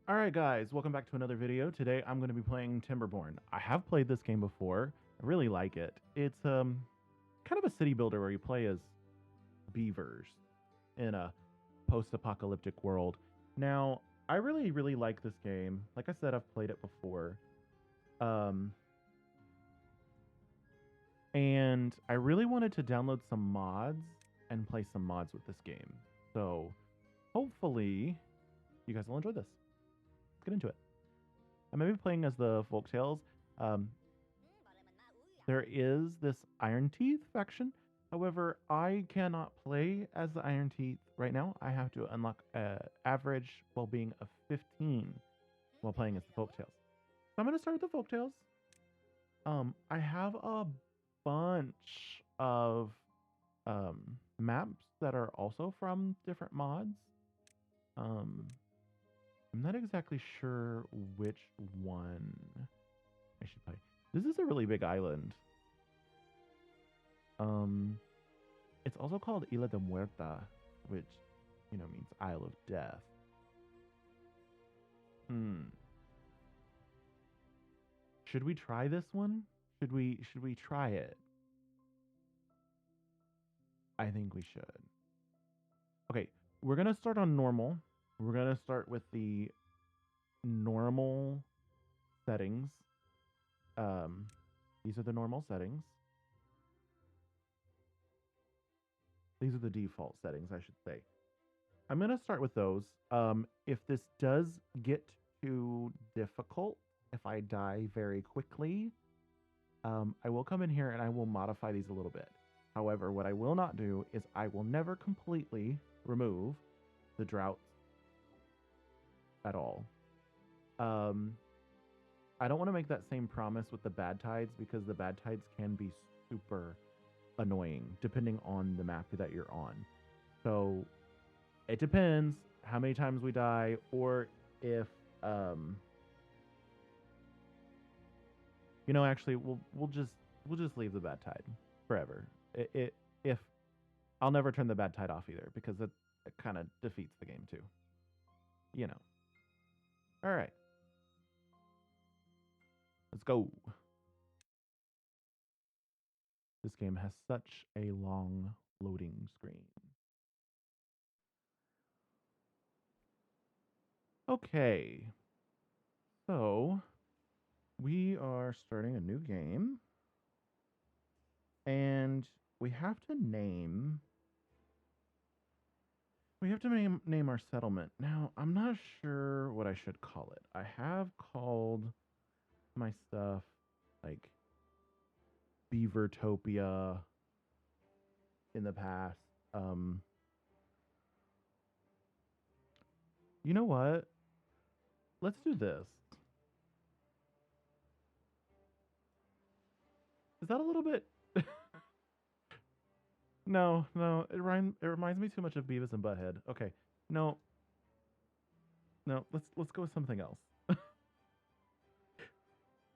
Alright guys, welcome back to another video. Today I'm going to be playing Timberborn. I have played this game before. I really like it. It's kind of a city builder where you play as beavers in a post-apocalyptic world. Now, I really like this game. Like I said, I've played it before. And I really wanted to download some mods and play some mods with this game. So, hopefully you guys will enjoy this. Let's get into it. I'm going to be playing as the Folktales. There is this Iron Teeth faction. However, I cannot play as the Iron Teeth right now. I have to unlock an average well-being of 15 while playing as the Folktales. So I'm going to start with the Folktales. I have a bunch of maps that are also from different mods. I'm not exactly sure which one I should play. This is a really big island. It's also called Isla de Muerta, which, means Isle of Death. Should we try this one? Should we try it? I think we should. Okay, we're gonna start on normal. We're gonna start with the normal settings. These are the normal settings. These are the default settings, I should say. I'm going to start with those. If this does get too difficult, if I die very quickly, I will come in here and I will modify these a little bit. However, what I will not do is I will never completely remove the droughts at all. I don't want to make that same promise with the badtides because the badtides can be super annoying depending on the map that you're on. So it depends how many times we die, or if actually we'll just leave the bad tide forever. If I'll never turn the bad tide off either because it kind of defeats the game too. All right. Let's go. This game has such a long loading screen. Okay. So, we are starting a new game. And we have to name our settlement. Now, I'm not sure what I should call it. I have called my stuff like Beavertopia in the past. You know what? Let's do this. Is that a little bit? No, it reminds me too much of Beavis and Butthead. Okay, no, let's go with something else.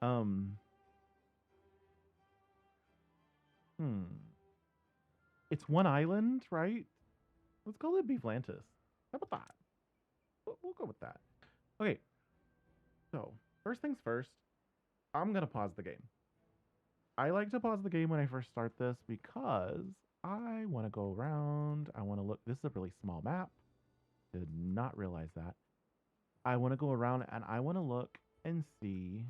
Hmm. It's one island, right? Let's call it Beeflantis. How about that? We'll go with that. Okay. So, first things first, I'm going to pause the game. I like to pause the game when I first start this because I want to go around. I want to look. This is a really small map. Did not realize that. I want to go around and I want to look and see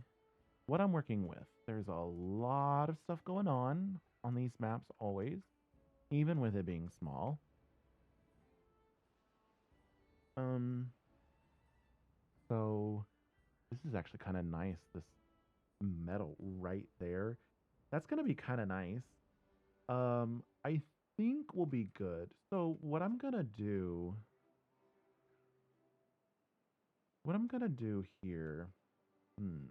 what I'm working with. There's a lot of stuff going on these maps always, even with it being small. So this is actually kind of nice. This metal right there. That's going to be kind of nice. I think we'll be good. So what I'm going to do here, I'm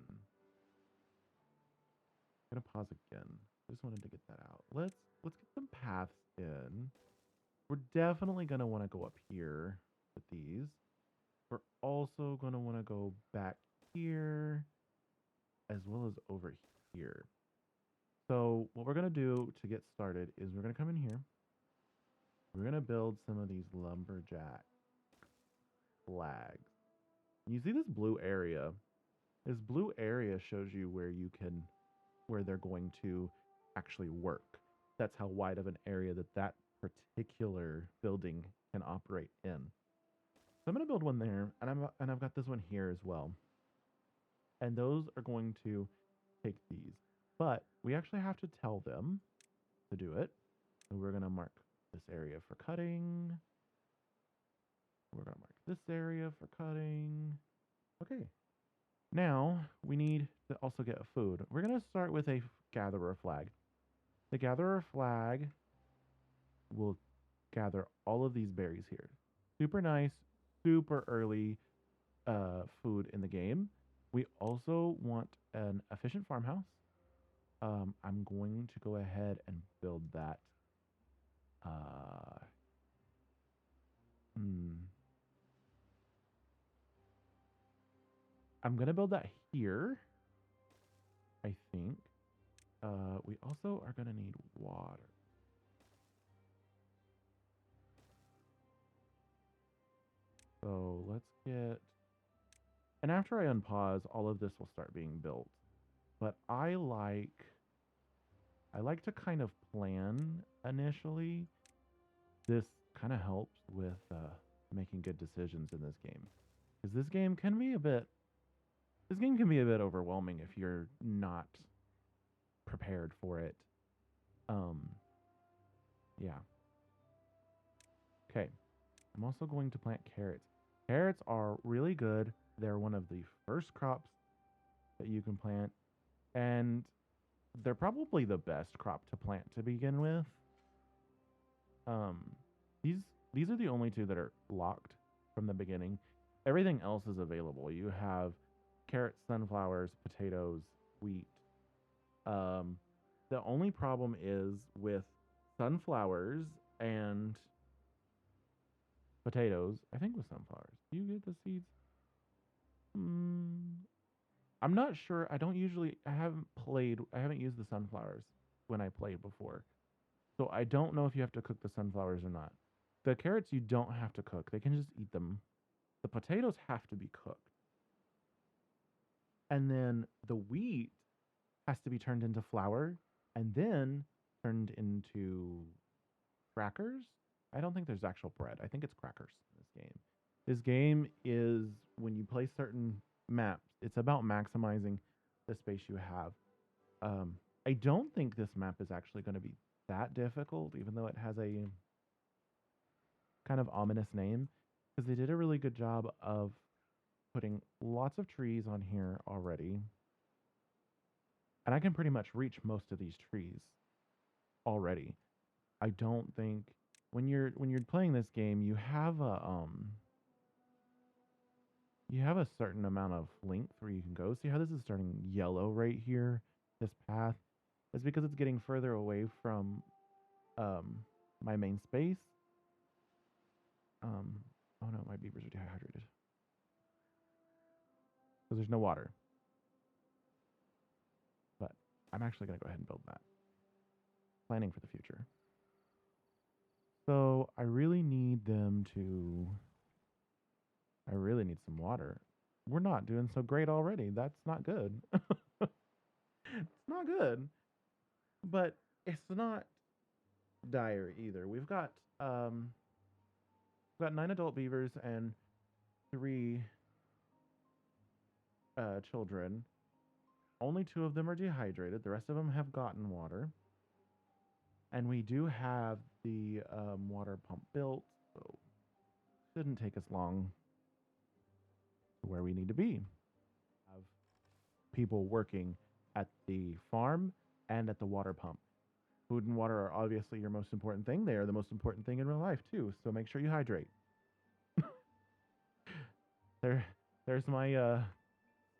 going to pause again. I just wanted to get that out. Let's get some paths in. We're definitely going to want to go up here with these. We're also going to want to go back here as well as over here. So what we're going to do to get started is we're going to come in here. We're going to build some of these lumberjack flags. You see this blue area. This blue area shows you where they're going to actually work. That's how wide of an area that particular building can operate in. So I'm going to build one there, and I've got this one here as well. And those are going to take these. But we actually have to tell them to do it. So we're going to mark this area for cutting. We're going to mark this area for cutting. Okay. Now we need to also get food. We're going to start with a gatherer flag. The gatherer flag will gather all of these berries here. Super nice, super early food in the game. We also want an efficient farmhouse. I'm going to go ahead and build that. I'm going to build that here, I think. We also are going to need water. So let's get... And after I unpause, all of this will start being built. But I like to kind of plan initially. This kind of helps with making good decisions in this game. Because this game can be a bit overwhelming if you're not prepared for it. Yeah. Okay. I'm also going to plant carrots. Carrots are really good. They're one of the first crops that you can plant. And they're probably the best crop to plant to begin with. These are the only two that are locked from the beginning. Everything else is available. You have carrots, sunflowers, potatoes, wheat. The only problem is with sunflowers and potatoes. I think with sunflowers. Do you get the seeds? I'm not sure. I haven't used the sunflowers when I played before. So I don't know if you have to cook the sunflowers or not. The carrots you don't have to cook. They can just eat them. The potatoes have to be cooked. And then the wheat has to be turned into flour and then turned into crackers. I don't think there's actual bread. I think it's crackers in this game. This game is, when you play certain maps, it's about maximizing the space you have. I don't think this map is actually going to be that difficult, even though it has a kind of ominous name, because they did a really good job of putting lots of trees on here already. And I can pretty much reach most of these trees already. I don't think when you're playing this game, you have a certain amount of length where you can go. See how this is starting yellow right here? This path is because it's getting further away from my main space. Oh no, my beavers are dehydrated because there's no water. But I'm actually going to go ahead and build that. Planning for the future. So I really need some water. We're not doing so great already. That's not good. It's not good. But it's not dire either. We've got 9 adult beavers and 3 children. Only 2 of them are dehydrated. The rest of them have gotten water. And we do have the water pump built, so shouldn't take us long to where we need to be. Have people working at the farm and at the water pump. Food and water are obviously your most important thing. They are the most important thing in real life too, so make sure you hydrate. There's my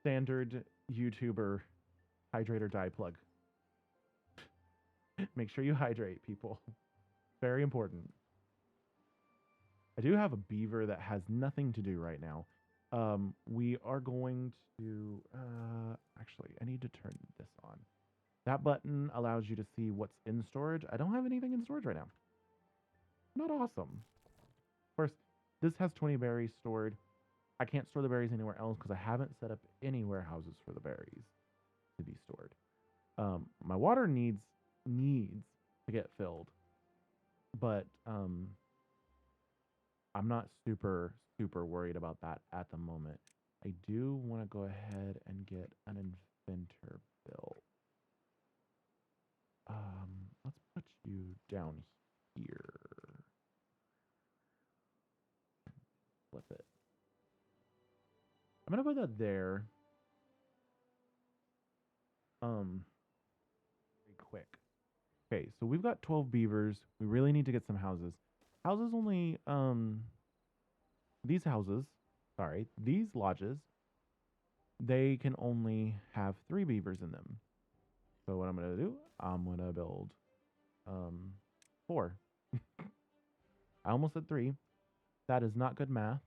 standard YouTuber hydrate or die plug. Make sure you hydrate, people. Very important. I do have a beaver that has nothing to do right now. We are going to... actually, I need to turn this on. That button allows you to see what's in storage. I don't have anything in storage right now. Not awesome. Of course, this has 20 berries stored. I can't store the berries anywhere else because I haven't set up any warehouses for the berries to be stored. My water needs to get filled, but I'm not super worried about that at the moment. I do want to go ahead and get an inventor built. Let's put you down here. Flip it. I'm gonna put that there. Very quick. Okay, so we've got 12 beavers. We really need to get some houses. Houses only these houses, sorry, these lodges, they can only have 3 beavers in them. So what I'm gonna do, I'm gonna build 4. I almost said 3. That is not good math.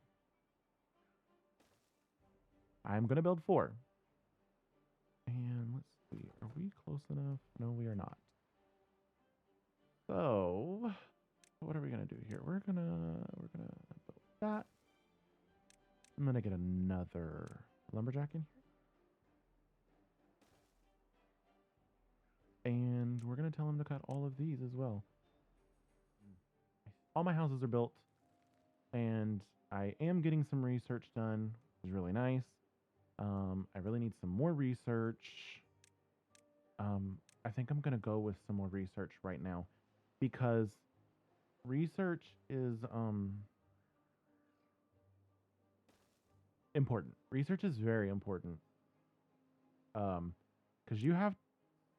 I'm gonna build 4. And let's see, are we close enough? No, we are not. So what are we gonna do here? We're gonna build that. I'm gonna get another lumberjack in here. And we're gonna tell him to cut all of these as well. All my houses are built, and I am getting some research done, which is really nice. I really need some more research. I think I'm gonna go with some more research right now because research is important. Research is very important. Because you have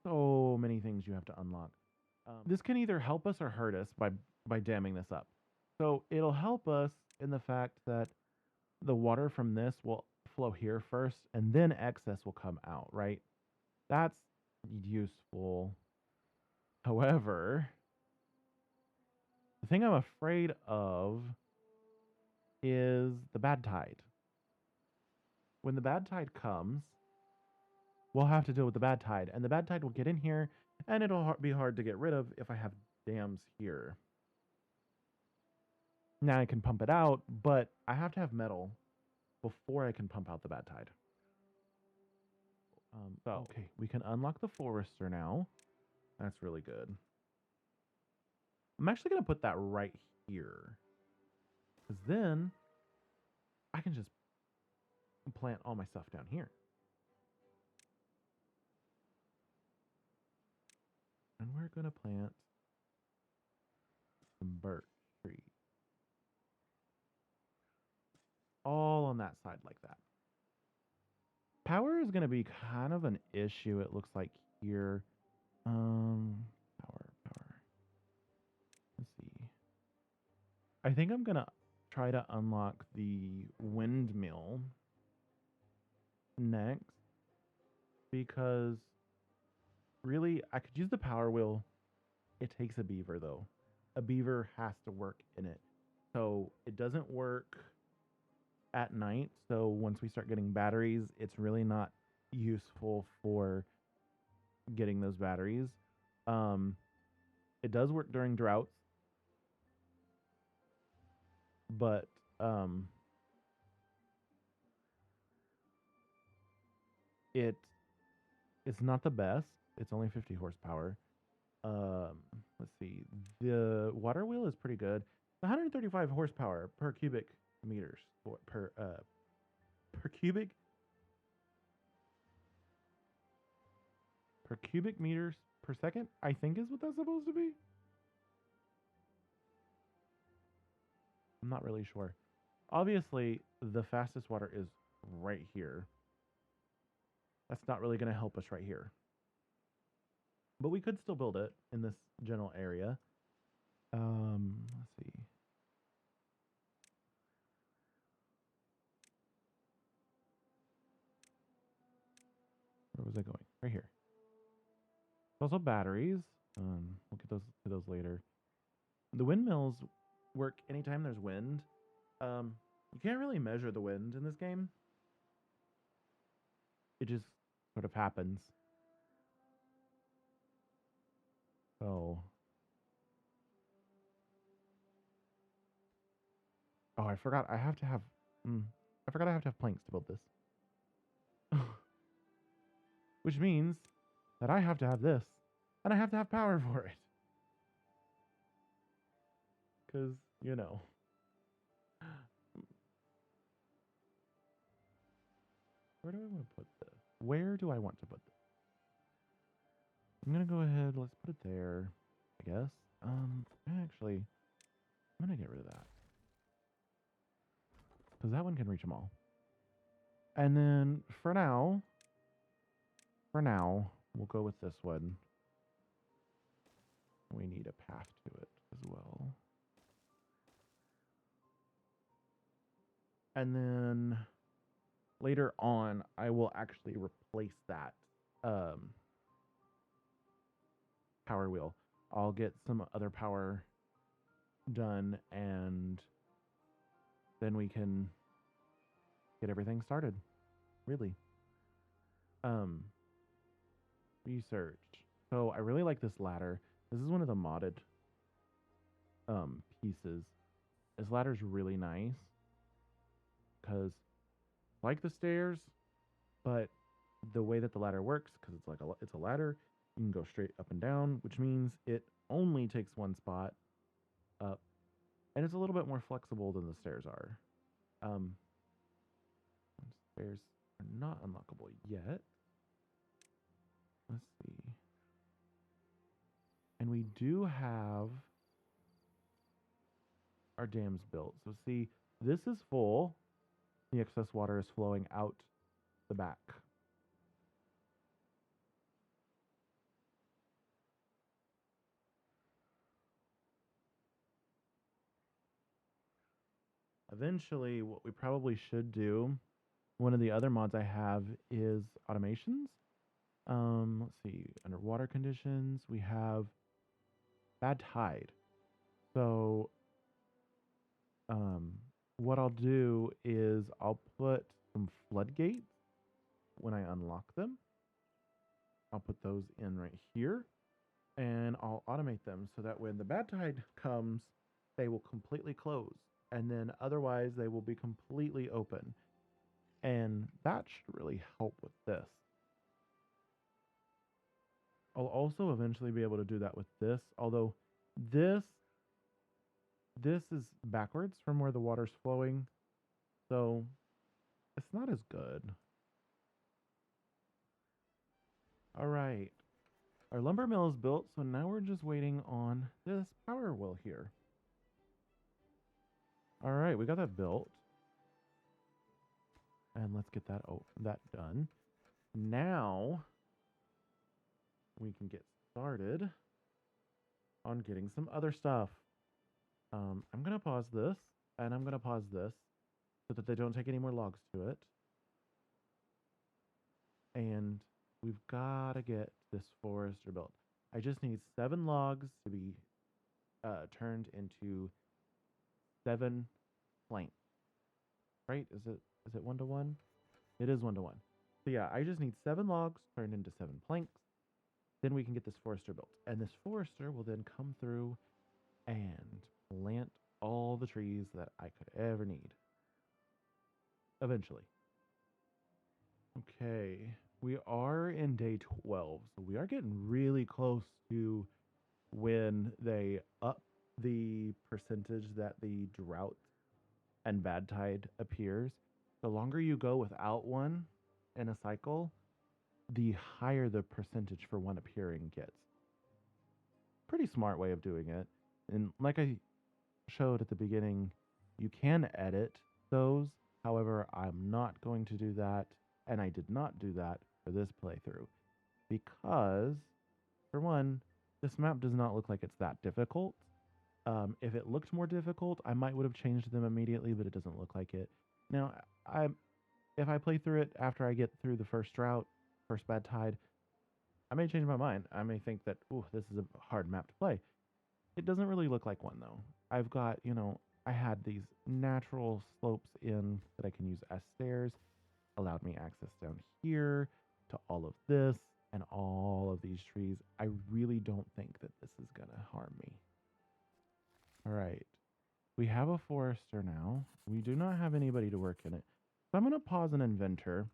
so many things you have to unlock. This can either help us or hurt us by damming this up. So it'll help us in the fact that the water from this will flow here first, and then excess will come out, right? That's useful. However, the thing I'm afraid of is the bad tide. When the bad tide comes, we'll have to deal with the bad tide, and the bad tide will get in here, and it'll be hard to get rid of if I have dams here. Now I can pump it out, but I have to have metal before I can pump out the bad tide. Okay, we can unlock the forester now. That's really good. I'm actually going to put that right here. Because then I can just plant all my stuff down here. And we're going to plant some birch trees. All on that side like that. Power is going to be kind of an issue, it looks like here. Power. Let's see. I think I'm going to try to unlock the windmill next because really I could use the power wheel. It takes a beaver though. A beaver has to work in it. So it doesn't work at night. So once we start getting batteries, it's really not useful for getting those batteries. It does work during droughts, but it's not the best. It's only 50 horsepower. Let's see. The water wheel is pretty good. 135 horsepower per cubic meters per cubic meters per second, I think is what that's supposed to be. I'm not really sure. Obviously, the fastest water is right here. That's not really going to help us right here. But we could still build it in this general area. Let's see. Where was I going? Right here. Also batteries. We'll get to those later. The windmills work anytime there's wind. You can't really measure the wind in this game. It just sort of happens. So. Oh, I forgot. I have to have. I forgot I have to have planks to build this. Which means that I have to have this. And I have to have power for it. Because, you know. Where do I want to put this? Where do I want to put this? I'm going to go ahead. Let's put it there, I guess. Actually, I'm going to get rid of that. Because that one can reach them all. And then for now, we'll go with this one. We need a path to it as well. And then later on, I will actually replace that power wheel. I'll get some other power done, and then we can get everything started. Really. Research. So I really like this ladder. This is one of the modded pieces. This ladder's really nice because like the stairs, but the way that the ladder works, because it's a ladder, you can go straight up and down, which means it only takes one spot up, and it's a little bit more flexible than the stairs are. Stairs are not unlockable yet. Let's see. And we do have our dams built. So see, this is full. The excess water is flowing out the back. Eventually, what we probably should do, one of the other mods I have is automations. Let's see, underwater conditions, we have bad tide. So, what I'll do is I'll put some floodgates when I unlock them. I'll put those in right here, and I'll automate them so that when the bad tide comes, they will completely close, and then otherwise they will be completely open. And that should really help with this. I'll also eventually be able to do that with this, although this is backwards from where the water's flowing, so it's not as good. All right. Our lumber mill is built, so now we're just waiting on this power wheel here. All right, we got that built. And let's get that done. Now we can get started on getting some other stuff. I'm going to pause this, and I'm going to pause this so that they don't take any more logs to it. And we've got to get this forester built. I just need 7 logs to be turned into 7 planks. Right? Is it 1 to 1? It is 1 to 1. So yeah, I just need 7 logs turned into 7 planks. Then we can get this forester built. And this forester will then come through and plant all the trees that I could ever need. Eventually. Okay. We are in day 12. So we are getting really close to when they up the percentage that the drought and bad tide appears. The longer you go without one in a cycle, the higher the percentage for one appearing gets. Pretty smart way of doing it. And like I showed at the beginning, you can edit those. However, I'm not going to do that, and I did not do that for this playthrough because, for one, this map does not look like it's that difficult. If it looked more difficult, I might would have changed them immediately, but it doesn't look like it. Now, if I play through it after I get through the first drought, first bad tide, I may change my mind. I may think that, ooh, this is a hard map to play. It doesn't really look like one, though. I've got, I had these natural slopes in that I can use as stairs, allowed me access down here to all of this and all of these trees. I really don't think that this is going to harm me. All right. We have a forester now. We do not have anybody to work in it. So I'm going to pause an inventor,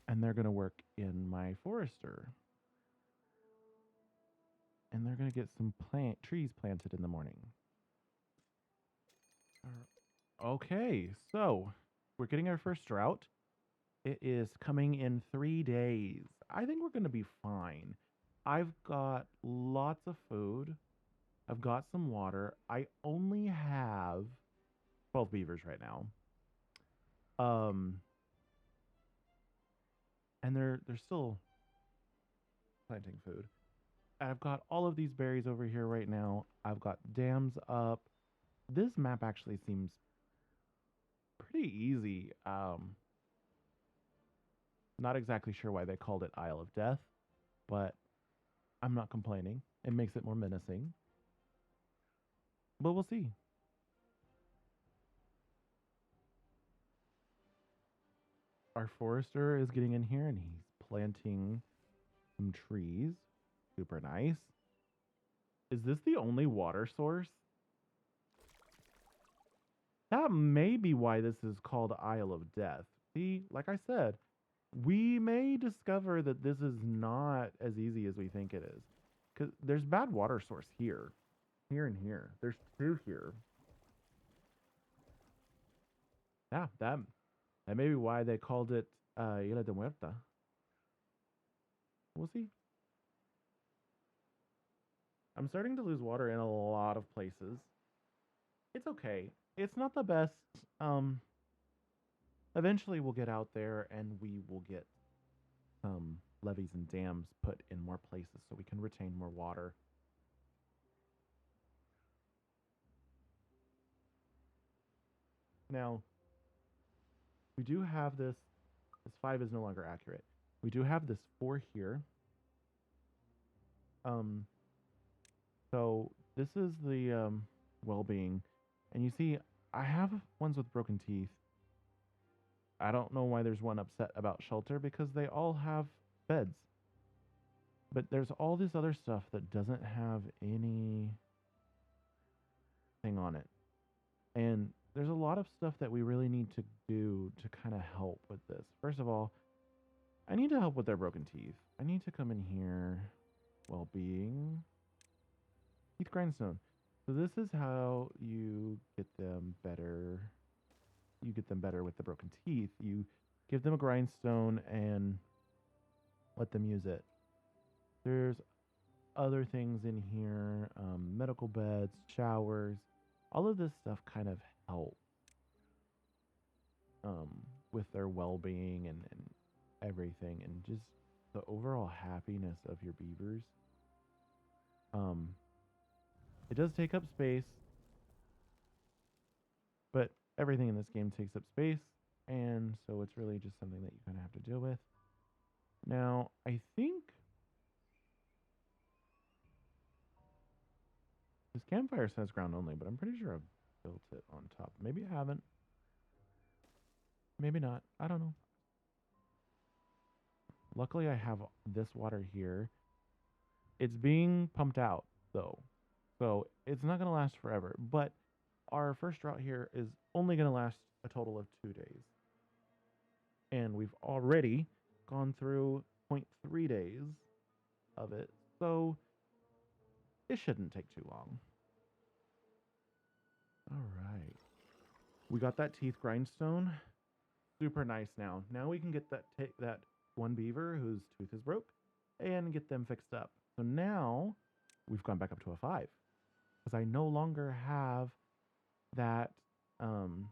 and they're going to work in my forester. And they're going to get some trees planted in the morning. Okay, so we're getting our first drought. It is coming in 3 days. I think we're going to be fine. I've got lots of food. I've got some water. I only have 12 beavers right now. Um, and they're still planting food. And I've got all of these berries over here right now. I've got dams up. This map actually seems pretty easy. Not exactly sure why they called it Isle of Death, but I'm not complaining. It makes it more menacing. But we'll see. Our forester is getting in here and he's planting some trees. Super nice. Is this the only water source? That may be why this is called Isle of Death. See, like I said, we may discover that this is not as easy as we think it is. Because there's bad water source here. Here and here. There's two here. Yeah, that may be why they called it Isla de Muerta. We'll see. I'm starting to lose water in a lot of places. It's okay. It's not the best. Um, Eventually we'll get out there and we will get some levees and dams put in more places so we can retain more water. Now, we do have this. This 5 is no longer accurate. We do have this 4 here. Um, so this is the well-being. And you see, I have ones with broken teeth. I don't know why there's one upset about shelter because they all have beds. But there's all this other stuff that doesn't have anything on it. And there's a lot of stuff that we really need to do to kind of help with this. First of all, I need to help with their broken teeth. I need to come in here. Well-being. Teeth grindstone. So this is how you get them better. You get them better with the broken teeth. You give them a grindstone and let them use it. There's other things in here, medical beds, showers. All of this stuff kind of help with their well-being and everything, and just the overall happiness of your beavers. It does take up space, but everything in this game takes up space, and so it's really just something that you kind of have to deal with. Now, I think this campfire says ground only, but I'm pretty sure I've built it on top. Maybe I haven't. Maybe not. I don't know. Luckily, I have this water here. It's being pumped out, though. So it's not going to last forever. But our first drought here is only going to last a total of 2 days. And we've already gone through 0.3 days of it. So it shouldn't take too long. All right. We got that teeth grindstone. Super nice now. Now we can get that one beaver whose tooth is broke and get them fixed up. So now we've gone back up to a 5 because I no longer have that nerf.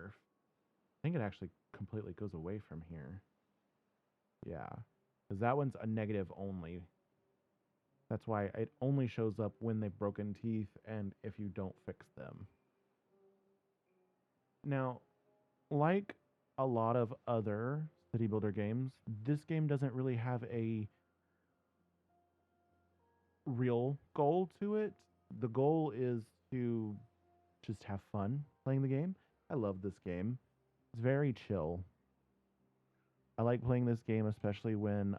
I think it actually completely goes away from here. Yeah, because that one's a negative only. That's why it only shows up when they've broken teeth and if you don't fix them. Now, like a lot of other city builder games, this game doesn't really have a real goal to it. The goal is to just have fun playing the game. I love this game. It's very chill. I like playing this game, especially when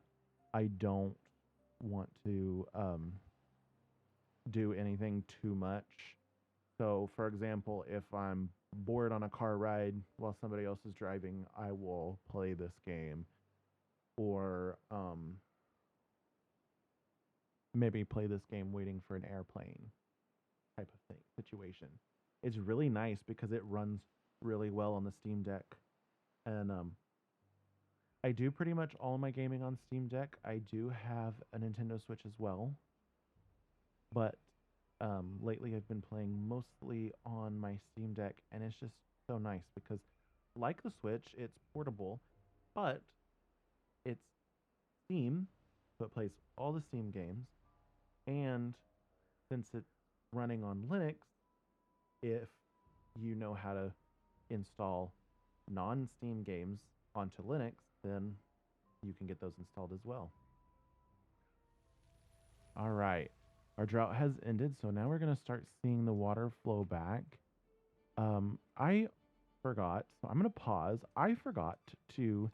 I don't want to do anything too much. So, for example, if I'm bored on a car ride while somebody else is driving, I will play this game, or maybe play this game waiting for an airplane type of thing situation. It's really nice because it runs really well on the Steam Deck, and I do pretty much all my gaming on Steam Deck. I do have a Nintendo Switch as well, but lately I've been playing mostly on my Steam Deck, and it's just so nice because, like the Switch, it's portable, but it's Steam, so it plays all the Steam games, and since it's running on Linux, if you know how to install non Steam games onto Linux, then you can get those installed as well. All right. Our drought has ended, so now we're going to start seeing the water flow back. I forgot, so I'm going to pause. I forgot to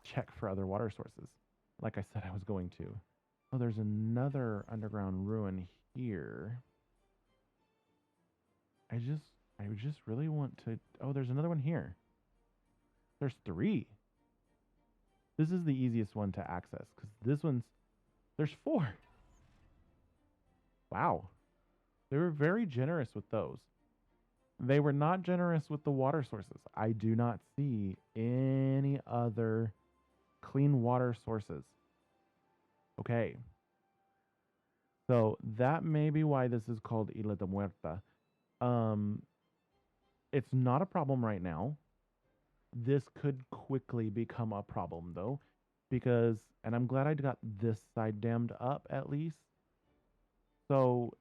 check for other water sources, like I said I was going to. Oh, there's another underground ruin here. I just really want to. Oh, there's another one here. There's 3. This is the easiest one to access because this one's. There's 4. Wow. They were very generous with those. They were not generous with the water sources. I do not see any other clean water sources. Okay. So that may be why this is called Isla de Muerta. It's not a problem right now. This could quickly become a problem though, because, and I'm glad I got this side dammed up at least. So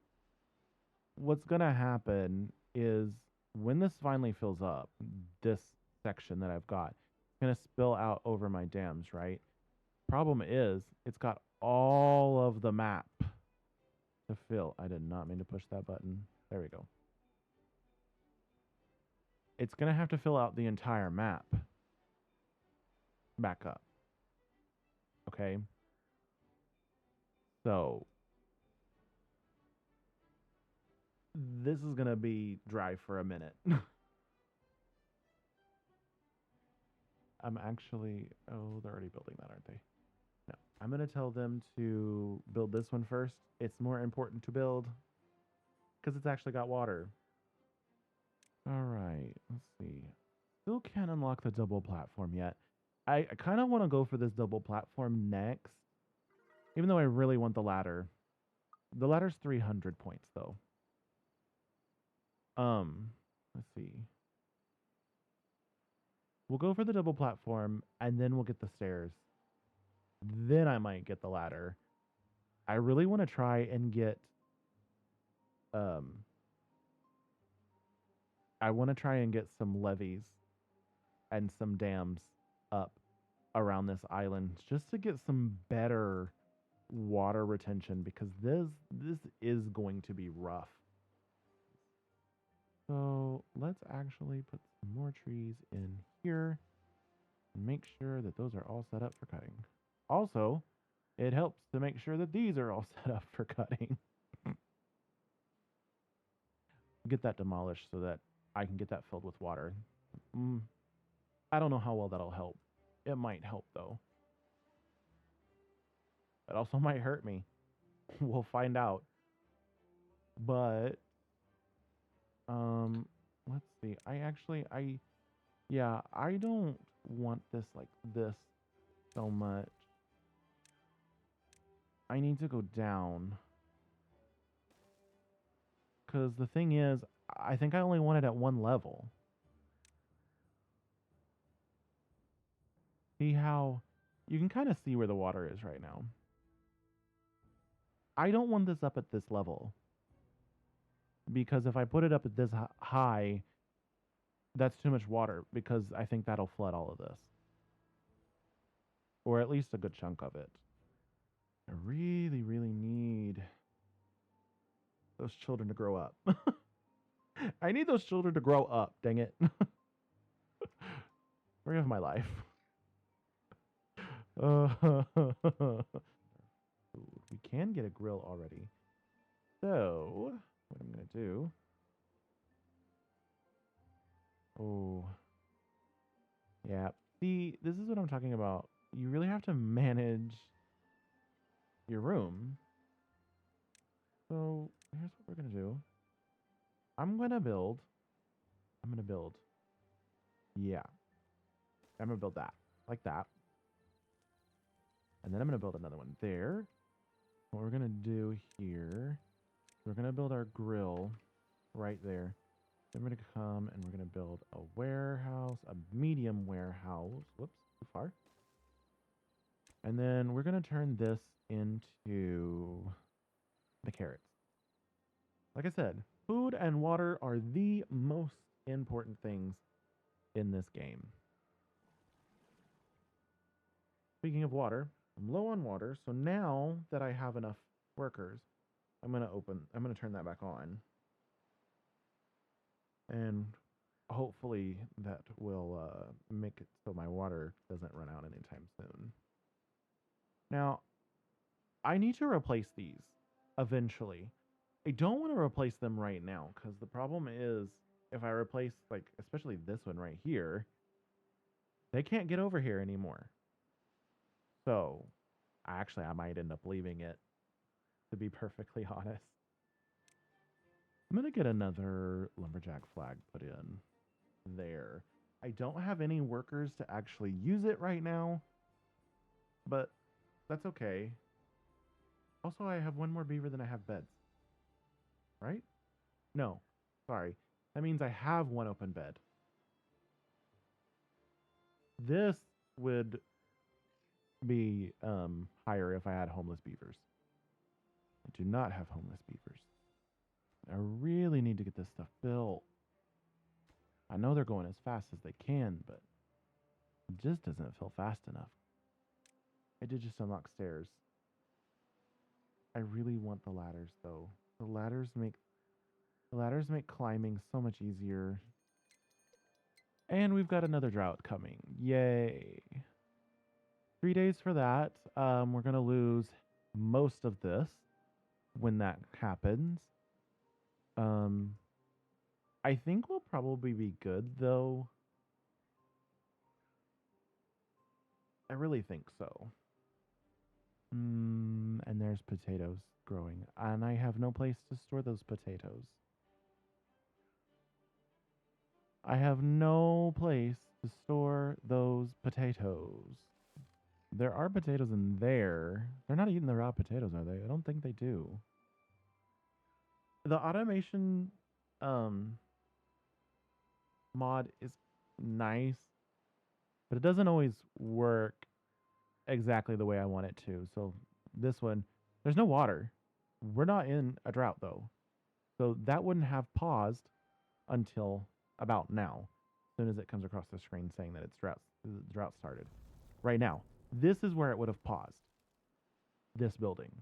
what's going to happen is when this finally fills up, this section that I've got, it's going to spill out over my dams, right? Problem is, it's got all of the map to fill. I did not mean to push that button. There we go. It's going to have to fill out the entire map back up. Okay? So this is going to be dry for a minute. I'm actually, oh, they're already building that, aren't they? No, I'm going to tell them to build this one first. It's more important to build because it's actually got water. All right, let's see. Still can't unlock the double platform yet. I kind of want to go for this double platform next, even though I really want the ladder. The ladder's 300 points though. Let's see. We'll go for the double platform and then we'll get the stairs. Then I might get the ladder. I really want to try and get I want to try and get some levees and some dams up around this island just to get some better water retention because this is going to be rough. So let's actually put some more trees in here and make sure that those are all set up for cutting. Also, it helps to make sure that these are all set up for cutting. Get that demolished so that I can get that filled with water. I don't know how well that'll help. It might help though. It also might hurt me. We'll find out. But let's see. I don't want this like this so much. I need to go down. Because the thing is, I think I only want it at one level. See how you can kind of see where the water is right now. I don't want this up at this level. Because if I put it up at this high, that's too much water because I think that'll flood all of this. Or at least a good chunk of it. I really, really need those children to grow up. I need those children to grow up, dang it. Story of my life. We can get a grill already. So, what I'm going to do Oh, yeah. See, this is what I'm talking about. You really have to manage your room. So here's what we're gonna do. I'm gonna build. I'm gonna build. Yeah, I'm gonna build that like that, and then I'm gonna build another one there. What we're gonna do here, we're gonna build our grill right there. Then we're gonna come and we're gonna build a warehouse, a medium warehouse. Whoops, too far. And then we're gonna turn this into the carrots. Like I said, food and water are the most important things in this game. Speaking of water, I'm low on water, so now that I have enough workers, I'm gonna turn that back on. And hopefully that will make it so my water doesn't run out anytime soon. Now, I need to replace these eventually. I don't want to replace them right now because the problem is if I replace, like, especially this one right here, they can't get over here anymore. So, I might end up leaving it, to be perfectly honest. I'm going to get another lumberjack flag put in there. I don't have any workers to actually use it right now, but that's okay. Also, I have one more beaver than I have beds, right? No, sorry. That means I have one open bed. This would be higher if I had homeless beavers. I do not have homeless beavers. I really need to get this stuff built. I know they're going as fast as they can, but it just doesn't feel fast enough. I did just unlock stairs. I really want the ladders though. The ladders make climbing so much easier. And we've got another drought coming. Yay. 3 days for that. We're gonna lose most of this when that happens. Um I think we'll probably be good though. I really think so. And there's potatoes growing, and I have no place to store those potatoes. I have no place to store those potatoes. There are potatoes in there. They're not eating the raw potatoes, are they? I don't think they do. The automation um, mod is nice, but it doesn't always work exactly the way I want it to. So this one, there's no water. We're not in a drought though. So that wouldn't have paused until about now. As soon as it comes across the screen saying that it's the drought started. Right now, this is where it would have paused. This building.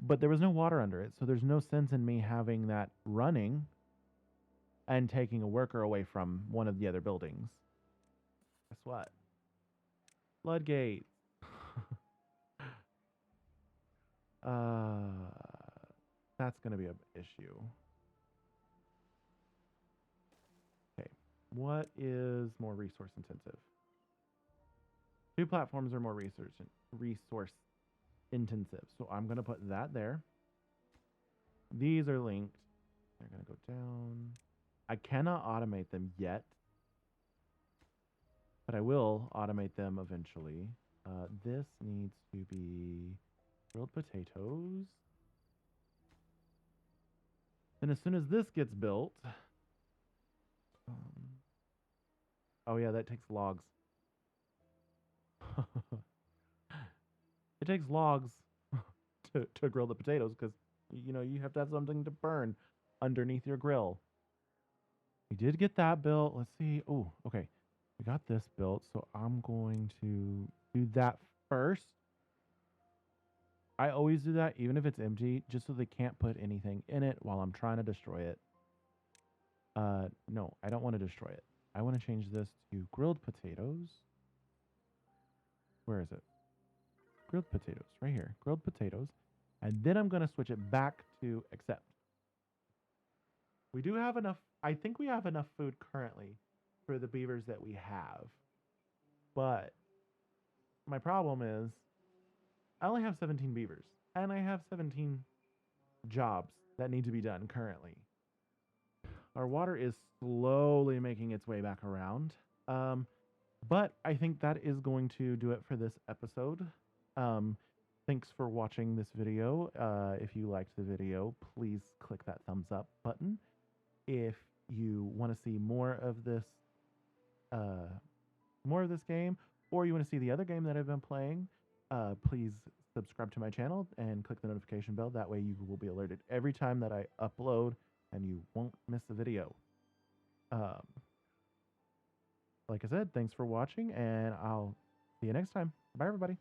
But there was no water under it, so there's no sense in me having that running and taking a worker away from one of the other buildings. Guess what? Floodgate. uh, that's going to be an issue. Okay. What is more resource intensive? Two platforms are more resource intensive. So I'm going to put that there. These are linked. They're going to go down. I cannot automate them yet, but I will automate them eventually. This needs to be grilled potatoes. And as soon as this gets built, oh yeah, that takes logs. It takes logs to grill the potatoes because you have to have something to burn underneath your grill. We did get that built. Let's see. Oh, okay. We got this built, so I'm going to do that first. I always do that, even if it's empty, just so they can't put anything in it while I'm trying to destroy it. No, I don't want to destroy it. I want to change this to grilled potatoes. Where is it? Grilled potatoes, right here. Grilled potatoes. And then I'm going to switch it back to accept. We do have enough. I think we have enough food currently for the beavers that we have. But my problem is I only have 17 beavers and I have 17 jobs that need to be done currently. Our water is slowly making its way back around. Um, but I think that is going to do it for this episode. Um, thanks for watching this video. If you liked the video, please click that thumbs up button. If you want to see uh, more of this game, or you want to see the other game that I've been playing, please subscribe to my channel and click the notification bell. That way you will be alerted every time that I upload and you won't miss a video. Um, like I said, thanks for watching, and I'll see you next time. Bye, everybody.